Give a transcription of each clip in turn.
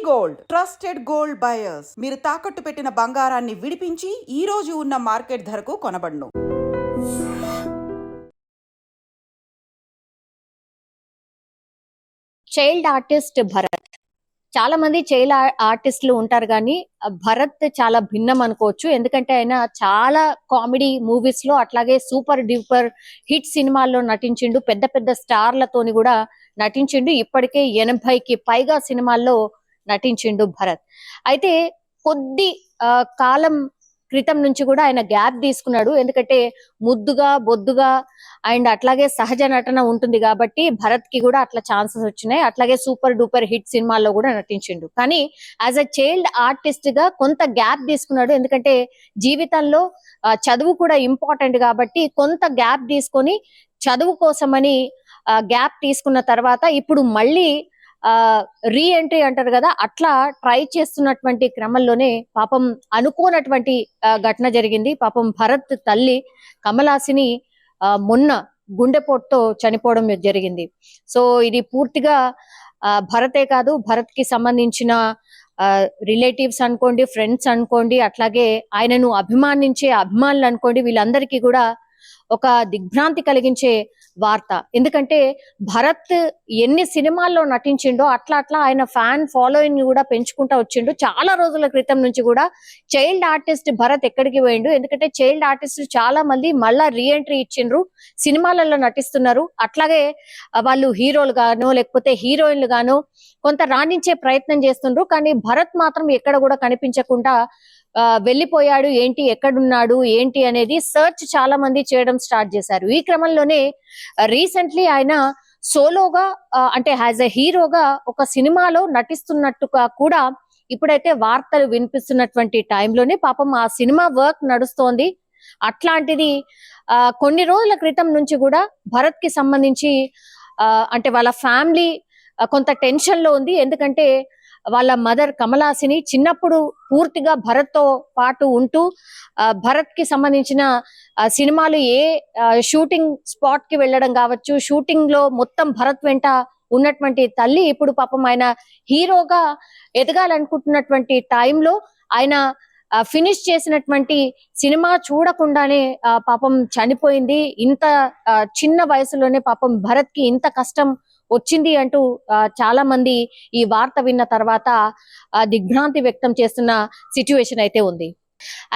Gold trusted gold buyers మీరు తాకట్టు పెట్టిన బంగారాన్ని విడిపించి ఈ రోజు ఉన్న మార్కెట్ ధరకు కొనబడును. Child artist Bharat. చాలా మంది చైల్డ్ ఆర్టిస్టులు ఉంటారు కానీ భరత్ చాలా భిన్నం అనుకోవచ్చు. ఎందుకంటే ఆయన చాలా కామెడీ మూవీస్ లో అట్లాగే సూపర్ డూపర్ హిట్ సినిమాల్లో నటించిండు. పెద్ద పెద్ద స్టార్లతోని కూడా నటించిండు. ఇప్పటికే 80కి పైగా సినిమాల్లో నటించిండు భరత్. అయితే కొద్ది కాలం క్రితం నుంచి కూడా ఆయన గ్యాప్ తీసుకున్నాడు. ఎందుకంటే ముద్దుగా బొద్దుగా అండ్ అట్లాగే సహజ నటన ఉంటుంది కాబట్టి భరత్ కి కూడా అట్లా ఛాన్సెస్ వచ్చినాయి. అట్లాగే సూపర్ డూపర్ హిట్ సినిమాల్లో కూడా నటించిండు. కానీ యాజ్ అ చైల్డ్ ఆర్టిస్ట్ గా కొంత గ్యాప్ తీసుకున్నాడు. ఎందుకంటే జీవితంలో చదువు కూడా ఇంపార్టెంట్ కాబట్టి కొంత గ్యాప్ తీసుకొని చదువు కోసమని గ్యాప్ తీసుకున్న తర్వాత ఇప్పుడు మళ్ళీ రీ ఎంట్రీ అంటారు కదా, అట్లా ట్రై చేస్తున్నటువంటి క్రమంలోనే పాపం అనుకోనటువంటి ఘటన జరిగింది. పాపం భరత్ తల్లి కమలాసిని మొన్న గుండెపోటుతో చనిపోవడం జరిగింది. సో ఇది పూర్తిగా భరతే కాదు, భరత్ కి సంబంధించిన రిలేటివ్స్ అనుకోండి, ఫ్రెండ్స్ అనుకోండి, అట్లాగే ఆయనను అభిమానించే అభిమానులు అనుకోండి, వీళ్ళందరికీ కూడా ఒక దిగ్భ్రాంతి కలిగించే వార్త. ఎందుకంటే భరత్ ఎన్ని సినిమాల్లో నటించిండో అట్లా అట్లా ఆయన ఫ్యాన్ ఫాలోయింగ్ కూడా పెంచుకుంటా వచ్చిండు. చాలా రోజుల క్రితం నుంచి కూడా చైల్డ్ ఆర్టిస్ట్ భరత్ ఎక్కడికి పోయిండు. ఎందుకంటే చైల్డ్ ఆర్టిస్ట్ చాలా మంది మళ్ళా రీఎంట్రీ ఇచ్చిండ్రు, సినిమాలలో నటిస్తున్నారు. అట్లాగే వాళ్ళు హీరోలు గానో లేకపోతే హీరోయిన్లు గానో కొంత రాణించే ప్రయత్నం చేస్తుండ్రు. కానీ భరత్ మాత్రం ఎక్కడ కూడా కనిపించకుండా వెళ్ళిపోయాడు. ఏంటి, ఎక్కడున్నాడు ఏంటి అనేది సర్చ్ చాలా మంది చేయడం స్టార్ట్ చేశారు. ఈ క్రమంలోనే రీసెంట్లీ ఆయన సోలోగా అంటే యాజ్ ఎ హీరోగా ఒక సినిమాలో నటిస్తున్నట్టుగా కూడా ఇప్పుడైతే వార్తలు వినిపిస్తున్నటువంటి టైంలోనే పాపం ఆ సినిమా వర్క్ నడుస్తోంది. అట్లాంటిది కొన్ని రోజుల క్రితం నుంచి కూడా భరత్ కి సంబంధించి అంటే వాళ్ళ ఫ్యామిలీ కొంత టెన్షన్ లో ఉంది. ఎందుకంటే వాళ్ళ మదర్ కమలాసిని చిన్నప్పుడు పూర్తిగా భరత్ తో పాటు ఉంటూ భరత్ కి సంబంధించిన సినిమాలు ఏ షూటింగ్ స్పాట్ కి వెళ్ళడం కావచ్చు, షూటింగ్ లో మొత్తం భరత్ వెంట ఉన్నటువంటి తల్లి ఇప్పుడు పాపం ఆయన హీరోగా ఎదగాలనుకుంటున్నటువంటి టైంలో ఆయన ఫినిష్ చేసినటువంటి సినిమా చూడకుండానే పాపం చనిపోయింది. ఇంత చిన్న వయసులోనే పాపం భరత్ కి ఇంత కష్టం వచ్చింది అంటూ చాలా మంది ఈ వార్త విన్న తర్వాత దిగ్భ్రాంతి వ్యక్తం చేస్తున్న సిచ్యువేషన్ అయితే ఉంది.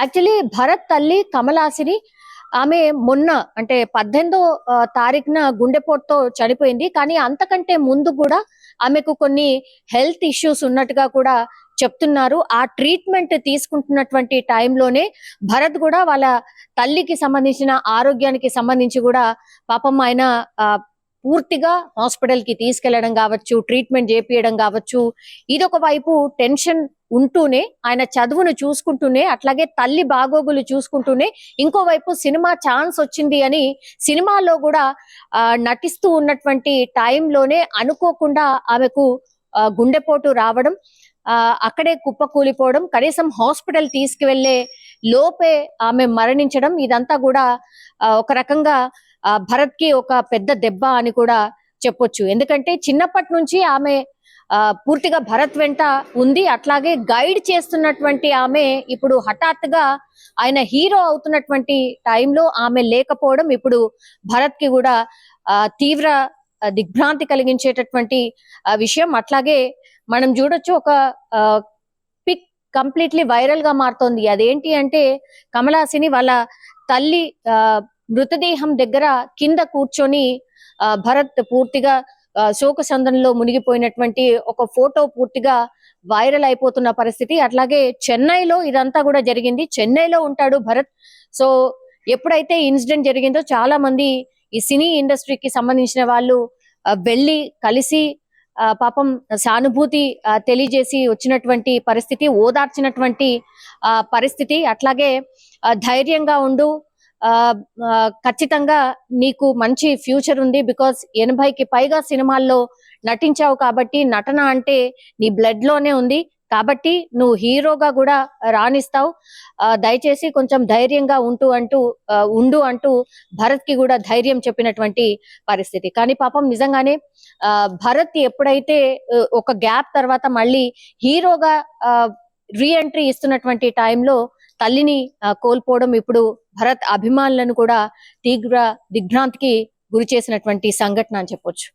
యాక్చువల్లీ భరత్ తల్లి కమలాసిని ఆమె మొన్న అంటే 18వ తారీఖున గుండెపోటుతో చనిపోయింది. కానీ అంతకంటే ముందు కూడా ఆమెకు కొన్ని హెల్త్ ఇష్యూస్ ఉన్నట్టుగా కూడా చెప్తున్నారు. ఆ ట్రీట్మెంట్ తీసుకుంటున్నటువంటి టైంలోనే భరత్ కూడా వాళ్ళ తల్లికి సంబంధించిన ఆరోగ్యానికి సంబంధించి కూడా పాపం ఆయన పూర్తిగా హాస్పిటల్ కి తీసుకెళ్లడం కావచ్చు, ట్రీట్మెంట్ చేపియడం కావచ్చు, ఇదొక వైపు టెన్షన్ ఉంటూనే ఆయన చదువును చూసుకుంటూనే అట్లాగే తల్లి బాగోగులు చూసుకుంటూనే ఇంకోవైపు సినిమా ఛాన్స్ వచ్చింది అని సినిమాలో కూడా నటిస్తూ ఉన్నటువంటి టైంలోనే అనుకోకుండా ఆమెకు గుండెపోటు రావడం, అక్కడే కుప్పకూలిపోవడం, కనీసం హాస్పిటల్ తీసుకువెళ్లే లోపే ఆమె మరణించడం, ఇదంతా కూడా ఒక రకంగా భరత్ కి ఒక పెద్ద దెబ్బ అని కూడా చెప్పొచ్చు. ఎందుకంటే చిన్నప్పటి నుంచి ఆమె పూర్తిగా భరత్ వెంట ఉంది. అట్లాగే గైడ్ చేస్తున్నటువంటి ఆమె ఇప్పుడు హఠాత్తుగా ఆయన హీరో అవుతున్నటువంటి టైంలో ఆమె లేకపోవడం ఇప్పుడు భరత్ కి కూడా తీవ్ర దిగ్భ్రాంతి కలిగించేటటువంటి విషయం. అట్లాగే మనం చూడొచ్చు ఒక పిక్ కంప్లీట్లీ వైరల్ గా మారుతోంది. అదేంటి అంటే కమలాసిని వాళ్ళ తల్లి మృతదేహం దగ్గర కింద కూర్చొని భరత్ పూర్తిగా శోక సందనంలో మునిగిపోయినటువంటి ఒక ఫోటో పూర్తిగా వైరల్ అయిపోతున్న పరిస్థితి. అట్లాగే చెన్నైలో ఇదంతా కూడా జరిగింది. చెన్నైలో ఉంటాడు భరత్. సో ఎప్పుడైతే ఇన్సిడెంట్ జరిగిందో చాలా మంది ఈ సినీ ఇండస్ట్రీకి సంబంధించిన వాళ్ళు వెళ్ళి కలిసి పాపం సానుభూతి తెలియజేసి వచ్చినటువంటి పరిస్థితి, ఓదార్చినటువంటి పరిస్థితి. అట్లాగే ధైర్యంగా ఉండు, ఖచ్చితంగా నీకు మంచి ఫ్యూచర్ ఉంది, బికాస్ 80కి పైగా సినిమాల్లో నటించావు కాబట్టి నటన అంటే నీ బ్లడ్ లోనే ఉంది, కాబట్టి నువ్వు హీరోగా కూడా రాణిస్తావు, దయచేసి కొంచెం ధైర్యంగా ఉండు అంటూ భరత్ కి కూడా ధైర్యం చెప్పినటువంటి పరిస్థితి. కానీ పాపం నిజంగానే భరత్ ఎప్పుడైతే ఒక గ్యాప్ తర్వాత మళ్ళీ హీరోగా రీ ఎంట్రీ ఇస్తున్నటువంటి టైంలో తల్లిని కోల్పోవడం ఇప్పుడు భరత్ అభిమానులను కూడా తీవ్ర దిగ్భ్రాంతికి గురి చేసినటువంటి సంఘటన అని చెప్పొచ్చు.